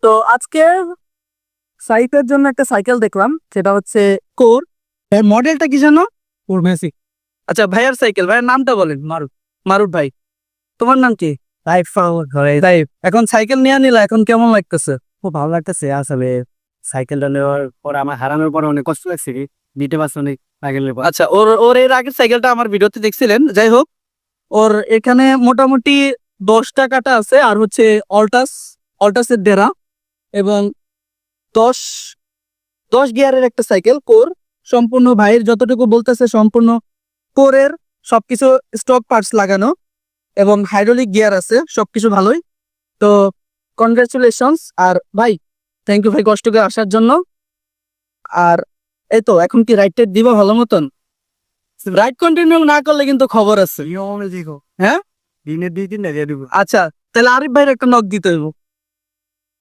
তো আজকে সাইকেলের জন্য একটা সাইকেল দেখলাম, সেটা হচ্ছে কোর। এর মডেলটা কি জানো? Core magic. আচ্ছা, ভাইয়ার সাইকেল, ভাইয়ের নামটা বলেন। মারুফ। মারুফ ভাই, তোমার নাম কি? তাইফ। তাইফ, এখন সাইকেল নিয়ে নিলা, এখন কেমন লাগতেছে? খুব ভালো লাগতেছে আসলে। সাইকেলটা নেওয়ার পর আমার হারানোর পর অনেক কষ্ট লাগছে কি দিতে পারছি অনেক সাইকেলের পর। আচ্ছা, ওর ওর এর আগের সাইকেলটা আমার ভিডিওতে দেখছিলেন। যাই হোক, ওর এখানে মোটামুটি 10টা কাটা আছে, আর হচ্ছে অল্টাস, অল্টাসের ডেরা, এবং 10 10 গিয়ারের একটা সাইকেল কোর। সম্পূর্ণ ভাইয়ের যতটুকু বলতেছে সম্পূর্ণ কোরের, সবকিছু স্টক পার্টস লাগানো এবং হাইড্রোলিক গিয়ার আছে, সবকিছু ভালোই। তো কনগ্রাচুলেশনস। আর ভাই, থ্যাংক ইউ ভাই কষ্ট করে আসার জন্য। আর এই তো, এখন কি রাইড টাইড দিবা ভালো মতন? রাইড কন্টিনিউ না করলে কিন্তু খবর আছে। নিয়মে দেখো হ্যাঁ, দিনের 2-3টা দিয়ে দিব। আচ্ছা, তাহলে আরিফ ভাইয়ের একটা নক দিতে হইব।